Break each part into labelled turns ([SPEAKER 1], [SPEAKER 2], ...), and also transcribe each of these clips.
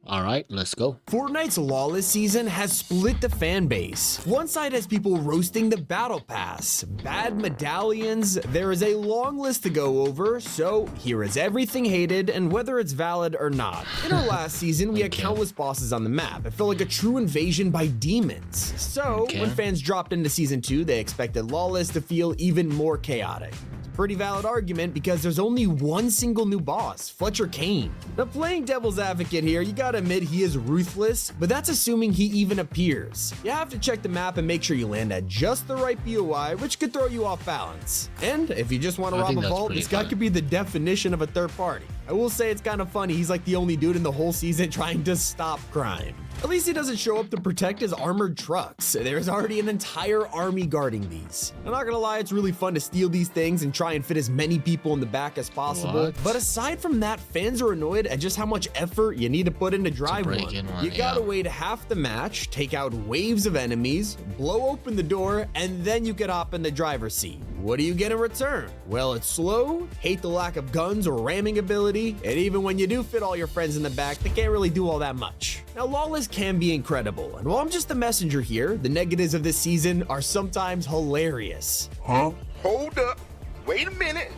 [SPEAKER 1] All right, let's go.
[SPEAKER 2] Fortnite's Lawless season has split the fan base. One side has people roasting the battle pass, bad medallions. There is a long list to go over, so here is everything hated and whether it's valid or not. In our last season, we had countless bosses on the map. It felt like a true invasion by demons. So when fans dropped into season 2, they expected Lawless to feel even more chaotic. Pretty valid argument because there's only one single new boss, Fletcher Kane. Now playing devil's advocate here, you gotta admit he is ruthless, but that's assuming he even appears. You have to check the map and make sure you land at just the right POI, which could throw you off balance. And if you just want to rob a vault, this guy could be the definition of a third party. I will say it's kind of funny, he's like the only dude in the whole season trying to stop crime. At least he doesn't show up to protect his armored trucks. There's already an entire army guarding these. I'm not gonna lie, it's really fun to steal these things and try and fit as many people in the back as possible. But aside from that, fans are annoyed at just how much effort you need to put in to drive one. You gotta wait half the match, take out waves of enemies, blow open the door, and then you can hop in the driver's seat. What do you get in return? Well, it's slow, hate the lack of guns or ramming ability, and even when you do fit all your friends in the back, they can't really do all that much. Now, Lawless can be incredible, and while I'm just the messenger here, the negatives of this season are sometimes hilarious.
[SPEAKER 3] Huh? Hold up. Wait a minute.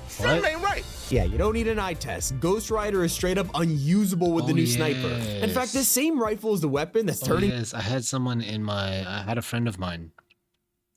[SPEAKER 3] Something ain't right.
[SPEAKER 2] Yeah, you don't need an eye test. Ghost Rider is straight up unusable with the new sniper. In fact, this same rifle is the weapon that's turning.
[SPEAKER 1] Yes, I had a friend of mine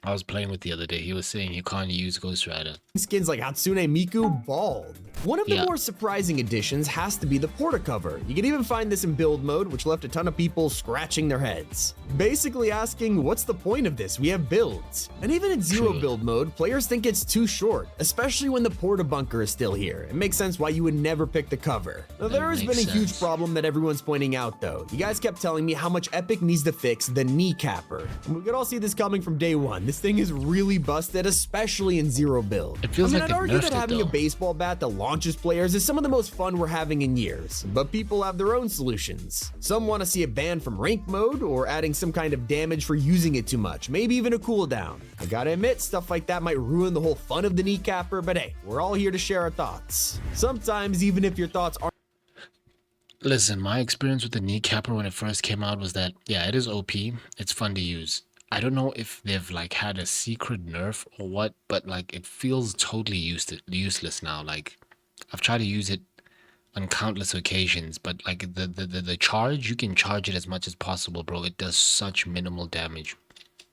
[SPEAKER 1] I was playing with the other day. He was saying you can't use Ghost Rider.
[SPEAKER 2] Skins like Hatsune Miku bald. One of the more surprising additions has to be the portacover. You can even find this in build mode, which left a ton of people scratching their heads. Basically asking, what's the point of this? We have builds. And even in zero build mode, players think it's too short, especially when the porta bunker is still here. It makes sense why you would never pick the cover. Now, there has been a huge problem that everyone's pointing out though. You guys kept telling me how much Epic needs to fix the kneecapper. And we could all see this coming from day one. This thing is really busted, especially in zero build.
[SPEAKER 1] It feels like
[SPEAKER 2] I'd argue that having a baseball bat that launches players is some of the most fun we're having in years, but people have their own solutions. Some want to see it banned from rank mode or adding some kind of damage for using it too much, maybe even a cooldown. I gotta admit, stuff like that might ruin the whole fun of the kneecapper, but hey, we're all here to share our thoughts. Sometimes, even if your thoughts aren't.
[SPEAKER 1] Listen, my experience with the kneecapper when it first came out was that, yeah, it is OP. It's fun to use. I don't know if they've like had a secret nerf or what, but like it feels totally useless now. Like I've tried to use it on countless occasions, but like the charge, you can charge it as much as possible, bro. It does such minimal damage.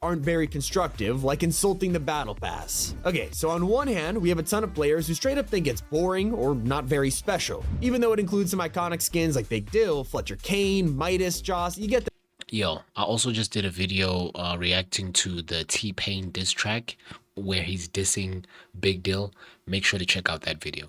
[SPEAKER 2] Aren't very constructive, like insulting the battle pass. Okay, so on one hand, we have a ton of players who straight up think it's boring or not very special, even though it includes some iconic skins like Big Dill, Fletcher Kane, Midas, Joss, you get the.
[SPEAKER 1] Yo, I also just did a video reacting to the T-Pain diss track where he's dissing Big Dill. Make sure to check out that video.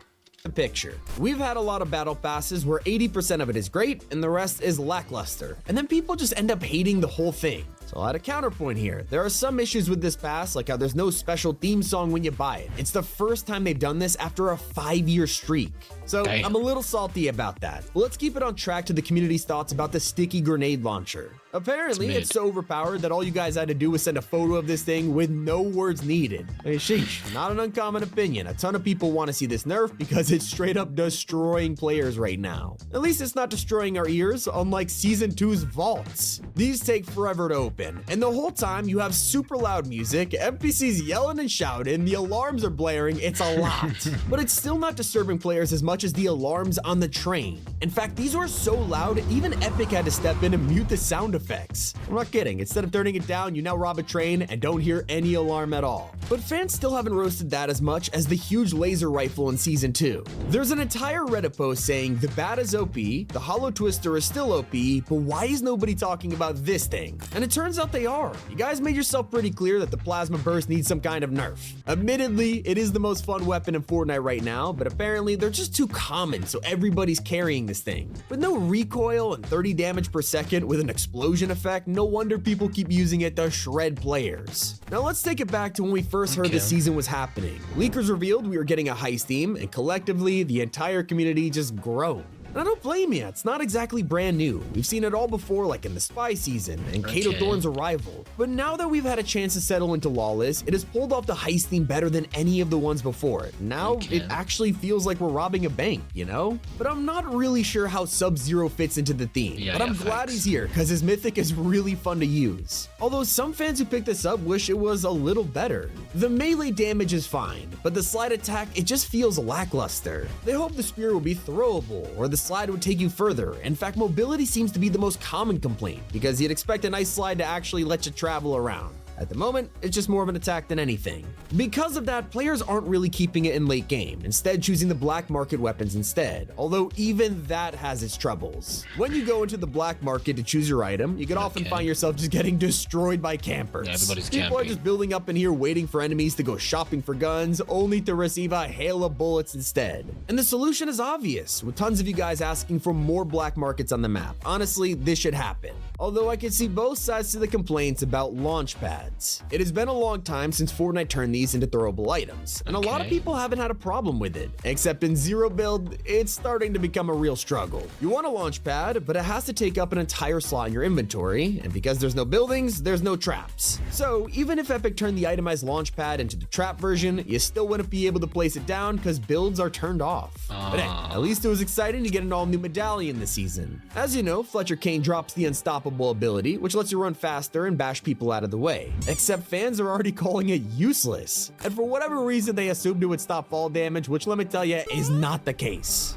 [SPEAKER 2] Picture. We've had a lot of battle passes where 80% of it is great and the rest is lackluster, and then people just end up hating the whole thing. So I'll add a counterpoint here. There are some issues with this pass, like how there's no special theme song when you buy it. It's the first time they've done this after a 5-year streak. So I'm a little salty about that. But let's keep it on track to the community's thoughts about the sticky grenade launcher. Apparently, it's so overpowered that all you guys had to do was send a photo of this thing with no words needed. Hey, sheesh, not an uncommon opinion. A ton of people want to see this nerf because it's straight up destroying players right now. At least it's not destroying our ears, unlike Season 2's vaults. These take forever to open, and the whole time you have super loud music, NPCs yelling and shouting, the alarms are blaring, it's a lot. But it's still not disturbing players as much as the alarms on the train. In fact, these were so loud, even Epic had to step in and mute the sound effects. I'm not kidding, instead of turning it down, you now rob a train and don't hear any alarm at all. But fans still haven't roasted that as much as the huge laser rifle in Season 2. There's an entire Reddit post saying the bat is OP, the hollow twister is still OP, but why is nobody talking about this thing? And it turns out they are. You guys made yourself pretty clear that the plasma burst needs some kind of nerf. Admittedly, it is the most fun weapon in Fortnite right now, but apparently they're just too common, so everybody's carrying this thing. With no recoil and 30 damage per second with an explosion effect, no wonder people keep using it to shred players. Now let's take it back to when we first heard the season was happening. Leakers revealed we were getting a heist theme, and collectively, the entire community just groaned. And I don't blame you, it's not exactly brand new. We've seen it all before, like in the Spy season and Kato
[SPEAKER 1] Okay.
[SPEAKER 2] Thorn's arrival. But now that we've had a chance to settle into Lawless, it has pulled off the heist theme better than any of the ones before it. Now
[SPEAKER 1] Okay.
[SPEAKER 2] it actually feels like we're robbing a bank, you know? But I'm not really sure how Sub-Zero fits into the theme.
[SPEAKER 1] Yeah,
[SPEAKER 2] but I'm
[SPEAKER 1] yeah,
[SPEAKER 2] glad
[SPEAKER 1] facts.
[SPEAKER 2] he's here, because his mythic is really fun to use. Although some fans who picked this up wish it was a little better. The melee damage is fine, but the slide attack, it just feels lackluster. They hope the spear will be throwable, or the slide would take you further. In fact, mobility seems to be the most common complaint, because you'd expect a nice slide to actually let you travel around. At the moment, it's just more of an attack than anything. Because of that, players aren't really keeping it in late game, instead choosing the black market weapons instead, although even that has its troubles. When you go into the black market to choose your item, you can often
[SPEAKER 1] Okay.
[SPEAKER 2] find yourself just getting destroyed by campers.
[SPEAKER 1] Yeah, everybody's
[SPEAKER 2] People are
[SPEAKER 1] camping.
[SPEAKER 2] just building up in here waiting for enemies to go shopping for guns, only to receive a hail of bullets instead. And the solution is obvious, with tons of you guys asking for more black markets on the map. Honestly, this should happen. Although I can see both sides to the complaints about launch pads. It has been a long time since Fortnite turned these into throwable items, and a lot of
[SPEAKER 1] Okay.
[SPEAKER 2] people haven't had a problem with it, except in Zero build, it's starting to become a real struggle. You want a launch pad, but it has to take up an entire slot in your inventory, and because there's no buildings, there's no traps. So even if Epic turned the itemized launch pad into the trap version, you still wouldn't be able to place it down because builds are turned off. But hey, at least it was exciting to get an all-new medallion this season. As you know, Fletcher Kane drops the unstoppable ability, which lets you run faster and bash people out of the way. Except fans are already calling it useless. And for whatever reason, they assumed it would stop fall damage, which let me tell you, is not the case.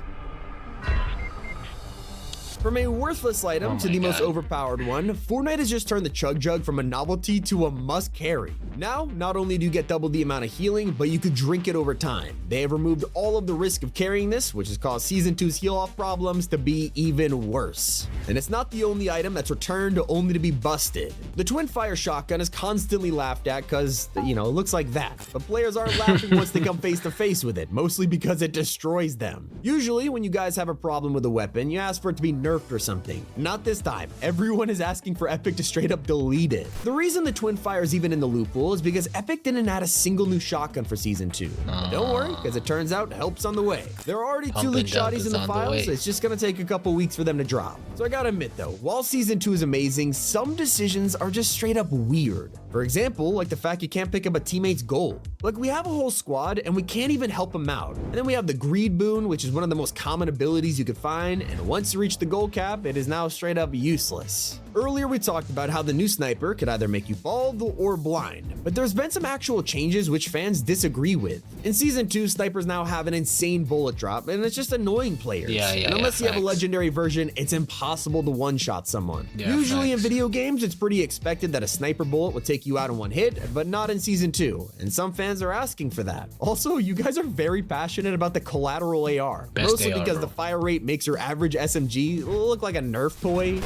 [SPEAKER 2] From a worthless item
[SPEAKER 1] Oh
[SPEAKER 2] to
[SPEAKER 1] my
[SPEAKER 2] the most
[SPEAKER 1] God.
[SPEAKER 2] overpowered one, Fortnite has just turned the Chug Jug from a novelty to a must carry. Now, not only do you get double the amount of healing, but you could drink it over time. They have removed all of the risk of carrying this, which has caused Season 2's heal-off problems to be even worse. And it's not the only item that's returned only to be busted. The Twin Fire Shotgun is constantly laughed at because, you know, it looks like that. But players aren't laughing once they come face to face with it, mostly because it destroys them. Usually, when you guys have a problem with a weapon, you ask for it to be nerfed or something. Not this time. Everyone is asking for Epic to straight up delete it. The reason the Twin Fire is even in the loophole is because Epic didn't add a single new shotgun for Season 2. But don't worry, because it turns out help's on the way. There are already 2
[SPEAKER 1] Pump
[SPEAKER 2] leak
[SPEAKER 1] and dump
[SPEAKER 2] shotties
[SPEAKER 1] is
[SPEAKER 2] in the
[SPEAKER 1] on the
[SPEAKER 2] files.
[SPEAKER 1] way.
[SPEAKER 2] It's just gonna take a couple weeks for them to drop. So I gotta admit though, while Season 2 is amazing, some decisions are just straight up weird. For example, like the fact you can't pick up a teammate's gold. Like we have a whole squad and we can't even help them out. And then we have the greed boon, which is one of the most common abilities you could find. And once you reach the gold cap, it is now straight up useless. Earlier we talked about how the new sniper could either make you bald or blind, but there's been some actual changes which fans disagree with. In Season 2, snipers now have an insane bullet drop, and it's just annoying players.
[SPEAKER 1] Yeah,
[SPEAKER 2] and unless you have a
[SPEAKER 1] facts.
[SPEAKER 2] legendary version, it's impossible to one-shot someone.
[SPEAKER 1] Yeah,
[SPEAKER 2] Usually in
[SPEAKER 1] facts.
[SPEAKER 2] video games, it's pretty expected that a sniper bullet would take you out in one hit, but not in Season 2, and some fans are asking for that. Also, you guys are very passionate about the collateral AR,
[SPEAKER 1] Best
[SPEAKER 2] mostly
[SPEAKER 1] AR,
[SPEAKER 2] because
[SPEAKER 1] bro.
[SPEAKER 2] the fire rate makes your average SMG look like a Nerf toy.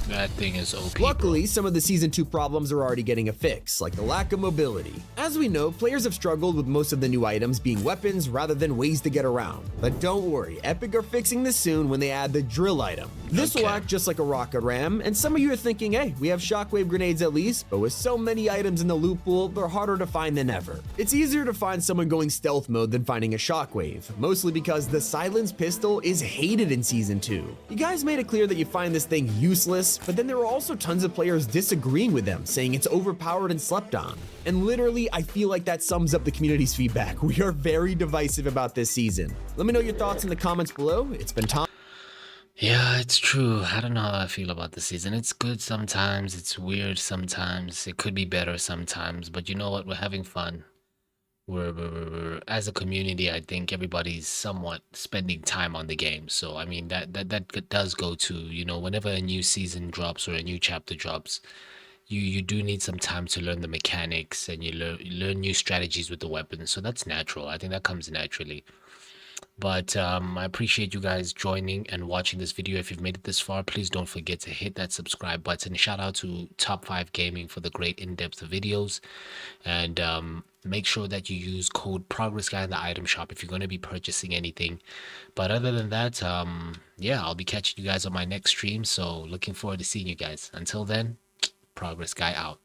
[SPEAKER 1] That thing is OP. bro.
[SPEAKER 2] Luckily, some of the Season 2 problems are already getting a fix, like the lack of mobility. As we know, players have struggled with most of the new items being weapons rather than ways to get around. But don't worry, Epic are fixing this soon when they add the drill item. This will
[SPEAKER 1] Okay.
[SPEAKER 2] act just like a rocket ram, and some of you are thinking, hey, we have shockwave grenades at least, but with so many items in the loot pool, they're harder to find than ever. It's easier to find someone going stealth mode than finding a shockwave, mostly because the silenced pistol is hated in Season 2. You guys made it clear that you find this thing useless, but then there are also tons of players disagreeing with them, saying it's overpowered and slept on. And literally, I feel like that sums up the community's feedback. We are very divisive about this season. Let me know your thoughts in the comments below. It's been Tom.
[SPEAKER 1] Yeah, it's true. I don't know how I feel about the season. It's good sometimes. It's weird sometimes. It could be better sometimes. But you know what? We're having fun. As a community, I think everybody's somewhat spending time on the game. So I mean that does go to, you know, whenever a new season drops or a new chapter drops, you do need some time to learn the mechanics and you learn new strategies with the weapons. So that's natural. I think that comes naturally. But I appreciate you guys joining and watching this video. If you've made it this far, please don't forget to hit that subscribe button. Shout out to Top 5 Gaming for the great in-depth videos. And make sure that you use code PROGRESSGUY in the item shop if you're going to be purchasing anything. But other than that, yeah, I'll be catching you guys on my next stream. So looking forward to seeing you guys. Until then, Progress Guy out.